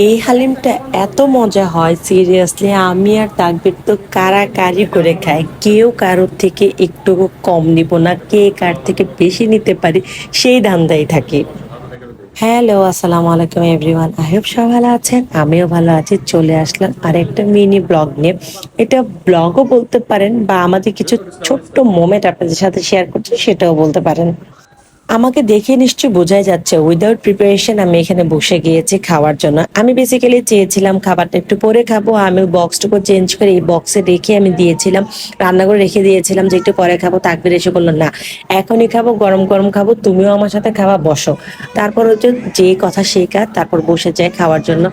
এই হালিমটা এত মজা হয়, সিরিয়াসলি আমি আর তাকবীর তো কারাকারি করে খাই। কেউ কারোর থেকে একটু কম নিব না, কে কার থেকে বেশি নিতে পারি সেই ধান্দায় থাকি। হ্যালো, আসসালামু আলাইকুম এভরিওয়ান। আই হোপ সবাই ভালো আছেন, আমিও ভালো আছি। চলে আসলাম আর একটা মিনি ব্লগ নিয়ে। এটা ব্লগও বলতে পারেন বা আমাদের কিছু ছোট্ট মোমেন্ট আপনাদের সাথে শেয়ার করছি সেটাও বলতে পারেন। আমাকে দেখে নিশ্চয়ই বোঝাই যাচ্ছে উইদাউট প্রিপারেশন আমি এখানে বসে গিয়েছি খাওয়ার জন্য। আমি বেসিক্যালি চেয়েছিলাম খাবারটা একটু পরে খাবো, আমি বক্সটুকু চেঞ্জ করে এই বক্সে রেখে আমি দিয়েছিলাম, রান্না করে রেখে দিয়েছিলাম যে একটু পরে খাবো। তাকবির এসে বললো না, এখনই খাবো, গরম গরম খাবো, তুমিও আমার সাথে খাওয়া, বসো। তারপর হচ্ছে যে কথা সেই কাজ, তারপর বসে যায় খাওয়ার জন্য।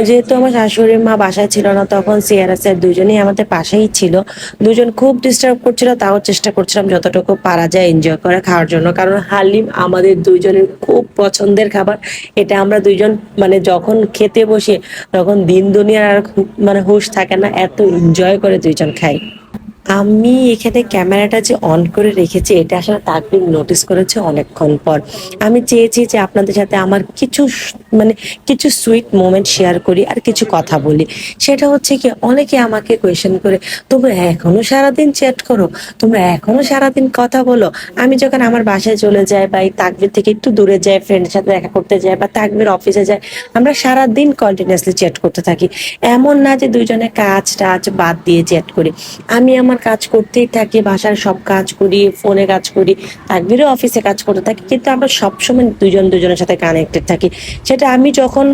যেহেতু আমার শাশুড়ি মা বাসায় ছিল না, তখন সিয়ারা স্যার দুজনেই আমাদের পাশেই ছিল। দুজন খুব ডিস্টার্ব করছিল, তাও চেষ্টা করছিলাম যতটুকু পারা যায় এনজয় করে খাওয়ার জন্য, কারণ হালিম আমাদের দুইজনের খুব পছন্দের খাবার। এটা আমরা দুইজন মানে যখন খেতে বসি তখন দিন দুনিয়ার আর মানে হুঁশ থাকে না, এত এনজয় করে দুইজন খাই। আমি এখানে ক্যামেরাটা যে অন করে রেখেছি এটা আসলে তাকবির নোটিস করেছে অনেকক্ষণ পর। আমি চেয়েছি যে আপনাদের সাথে আমার কিছু মানে কিছু সুইট মোমেন্ট শেয়ার করি আর কিছু কথা বলি। সেটা হচ্ছে কি, অনেকে আমাকে কোয়েশ্চেন করে, তোমরা এখনো সারাদিন চ্যাট করো, তোমরা এখনো সারাদিন কথা বলো। আমি যখন আমার বাসায় চলে যাই বা এই তাকবির থেকে একটু দূরে যাই, ফ্রেন্ডের সাথে দেখা করতে যাই বা তাকবির অফিসে যাই, আমরা সারাদিন কন্টিনিউয়াসলি চ্যাট করতে থাকি। এমন না যে দুইজনে কাজ টাজ বাদ দিয়ে চ্যাট করি। আমি আমার কাজ করতেই থাকি, বাসার সব কাজ করি, ফোনে কাজ করি, তাকবিরও অফিসে কাজ করতে থাকি, কিন্তু আমরা সবসময় দুজন দুজনের সাথে কানেক্টেড থাকি। সেটা আমি যখন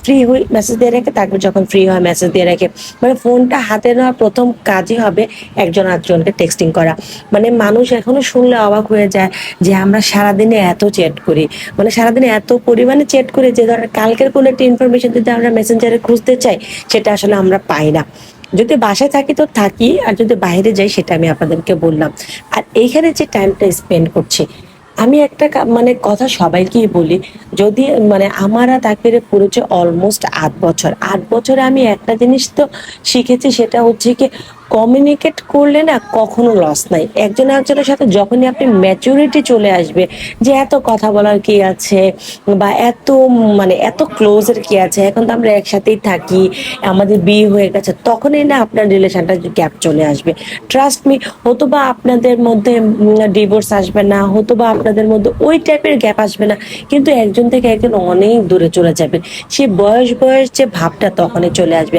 ফ্রি হই মেসেজ দিয়ে রেখে, তাকবির যখন ফ্রি হয় মেসেজ দিয়ে রেখে। মানে ফোনটা হাতে নেওয়ার প্রথম কাজই হবে একজন আরেকজনকে টেক্সটিং করা। মানে মানুষ এখনো শুনলে অবাক হয়ে যায় যে আমরা সারাদিনে এত চ্যাট করি, মানে সারাদিনে এত পরিমাণে চ্যাট করি যে ধরেন কালকের কোনো একটা ইনফরমেশন যদি আমরা মেসেঞ্জারে খুঁজতে চাই, সেটা আসলে আমরা পাই না। যদি বাসায় থাকি তো থাকি, আর যদি বাইরে যাই সেটা আমি আপনাদেরকে বললাম। আর এইখানে যে টাইমটা স্পেন্ড করছি, আমি একটা মানে কথা সবাইকেই বলি, যদি মানে আমার আর তাকবীরের পরিচয় অলমোস্ট 8 বছর। 8 বছরে আমি একটা জিনিস তো শিখেছি, সেটা হচ্ছে কি, কমিউনিকেট করলে না কখনো লস নাই। একজন একজনের সাথে যখনই আপনি ম্যাচুরিটি চলে আসবে যে এত কথা বলার কি আছে বা এত মানে এত ক্লোজের কি আছে, এখন তো আমরা একসাথেই থাকি, আমাদের বিয়ে হয়ে গেছে, তখনই না আপনার রিলেশনটা গ্যাপ চলে আসবে। ট্রাস্ট মি, হয়তো বা আপনাদের মধ্যে ডিভোর্স আসবে না, হয়তো বা আপনাদের মধ্যে ওই টাইপের গ্যাপ আসবে না, কিন্তু একজন থেকে একজন অনেক দূরে চলে যাবে। সে বয়স বয়স যে ভাবটা তখনই চলে আসবে।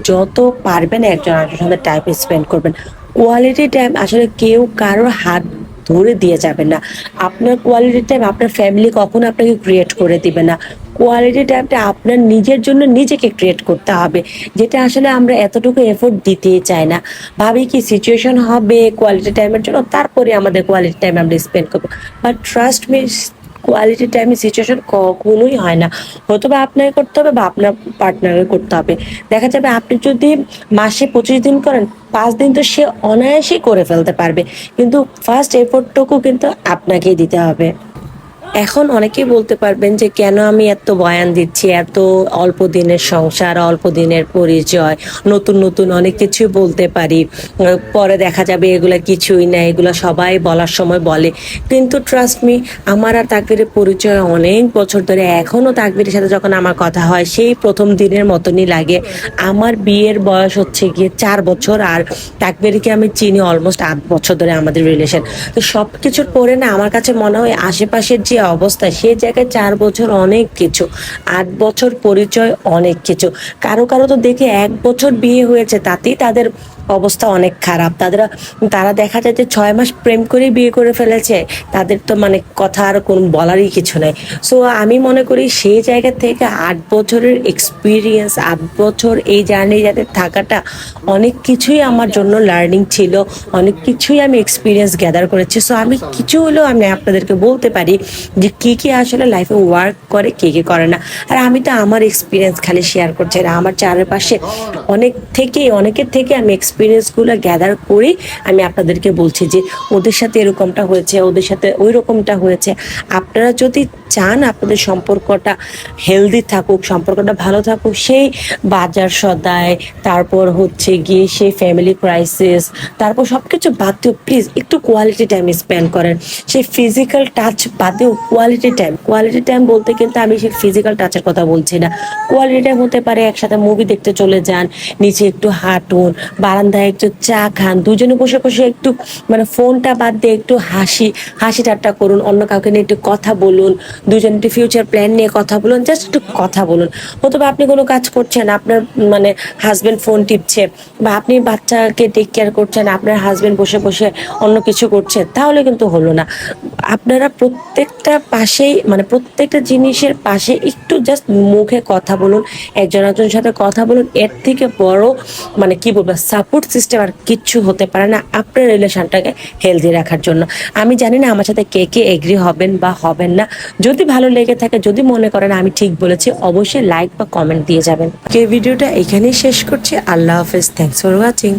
যত পারবেন একজন আরেকজনের সাথে টাইম স্পেন্ড করবেন। কোয়ালিটি টাইম আসলে কেউ কারোর হাত ধরে দিয়ে যাবে না। আপনার কোয়ালিটি টাইম আপনার ফ্যামিলি কখনো আপনাকে ক্রিয়েট করে দিবে না। কোয়ালিটি টাইমটা আপনার নিজের জন্য নিজেকে ক্রিয়েট করতে হবে, যেটা আসলে আমরা এতটুকু এফোর্ট দিতেই চাই না। ভাবি কি সিচুয়েশন হবে কোয়ালিটি টাইমের জন্য, তারপরে আমাদের কোয়ালিটি টাইম আমরা স্পেন্ড করবো। বাট ট্রাস্ট মি, কোয়ালিটি টাইমের সিচুয়েশন কখনোই হয় না। হয়তো বা আপনাকে করতে হবে বা আপনার পার্টনারকে করতে হবে। দেখা যাবে আপনি যদি মাসে 25 দিন করেন, 5 দিন তো সে অনায়াসেই করে ফেলতে পারবে, কিন্তু ফার্স্ট এফোর্টটুকু কিন্তু আপনাকেই দিতে হবে। এখন অনেকেই বলতে পারবেন যে কেন আমি এত বয়ান দিচ্ছি, এত অল্প দিনের সংসার, অল্প দিনের পরিচয়, নতুন নতুন অনেক কিছুই বলতে পারি, পরে দেখা যাবে এগুলা কিছুই না, এগুলা সবাই বলার সময় বলে। কিন্তু ট্রাস্ট মি, আমার আর তাকবীরের পরিচয় অনেক বছর ধরে। এখনো তাকবীরের সাথে যখন আমার কথা হয় সেই প্রথম দিনের মতনই লাগে। আমার বিয়ের বয়স হচ্ছে গিয়ে 4 বছর, আর তাকবীরকে আমি চিনি অলমোস্ট 8 বছর ধরে আমাদের রিলেশন। তো সবকিছুর পরে না আমার কাছে মনে হয় আশেপাশের যে অবস্থা, সেই জায়গায় 4 বছর অনেক কিছু, 8 বছর পরিচয় অনেক কিছু। কারো কারো তো দেখে 1 বছর বিয়ে হয়েছে, তাতেই তাদের অবস্থা অনেক খারাপ। তারা দেখা যায় যে 6 মাস প্রেম করে বিয়ে করে ফেলেছে, তাদের তো মানে কথা আর কোনো বলারই কিছু নাই। সো আমি মনে করি সেই জায়গা থেকে 8 বছরের এক্সপিরিয়েন্স, 8 বছর এই জার্নি যাতে থাকাটা অনেক কিছুই আমার জন্য লার্নিং ছিল, অনেক কিছুই আমি এক্সপিরিয়েন্স গ্যাদার করেছি। সো আমি কিছু হলেও আমি আপনাদেরকে বলতে পারি যে কি কি আসলে লাইফে ওয়ার্ক করে, কি কি করে না। আর আমি তো আমার এক্সপিরিয়েন্স খালি শেয়ার করছি না, আমার চারপাশে অনেকের থেকে আমি এক্সপিরিয়েন্স এক্সপিরিয়েন্সগুলো গ্যাদার করেই আমি আপনাদেরকে বলছি যে ওদের সাথে এরকমটা হয়েছে, ওদের সাথে ওই রকমটা হয়েছে। আপনারা যদি চান আপনাদের সম্পর্কটা হেলদি থাকুক, সম্পর্কটা ভালো থাকুক, সেই বাজার সদাই, তারপর হচ্ছে গিয়ে সেই ফ্যামিলি ক্রাইসিস, তারপর সব কিছু বাদ দিয়েও প্লিজ একটু কোয়ালিটি টাইম স্পেন্ড করেন। সেই ফিজিক্যাল টাচ বাদেও কোয়ালিটি টাইম বলতে কিন্তু আমি সেই ফিজিক্যাল টাচের কথা বলছি না। কোয়ালিটি টাইম হতে পারে একসাথে মুভি দেখতে চলে যান, নিচে একটু হাঁটুন, বারান্দায় একটু চা খান, দুজনে বসে বসে একটু মানে ফোনটা বাদ দিয়ে একটু হাসি ঠাট্টা করুন, অন্য কাউকে নিয়ে একটু কথা বলুন, দুজন একটু ফিউচার প্ল্যান নিয়ে কথা বলুন, জাস্ট একটু কথা বলুন। অথবা আপনি কোনো কাজ করছেন, আপনার মানে হাজবেন্ড ফোন টিপছে, বা আপনি বাচ্চাকে টেক কেয়ার করছেন, আপনার হাজবেন্ড বসে বসে অন্য কিছু করছে, তাহলে কিন্তু হলো না। আপনারা প্রত্যেকটা পাশেই মানে প্রত্যেকটা জিনিসের পাশে একটু জাস্ট মুখে কথা বলুন, একজন একজনের সাথে কথা বলুন। এর থেকে বড় মানে কি বলবো সাপোর্ট সিস্টেম আর কিচ্ছু হতে পারে না আপনার রিলেশনটাকে হেলদি রাখার জন্য। আমি জানি না আমার সাথে কে কে এগ্রি হবেন বা হবেন না। যদি ভালো লেগে থাকে, যদি মনে করেন আমি ঠিক বলেছি, অবশ্যই লাইক বা কমেন্ট দিয়ে যাবেন। কে ভিডিওটা এখানেই শেষ করছি। আল্লাহ হাফেজ, থ্যাংকস ফর ওয়াচিং।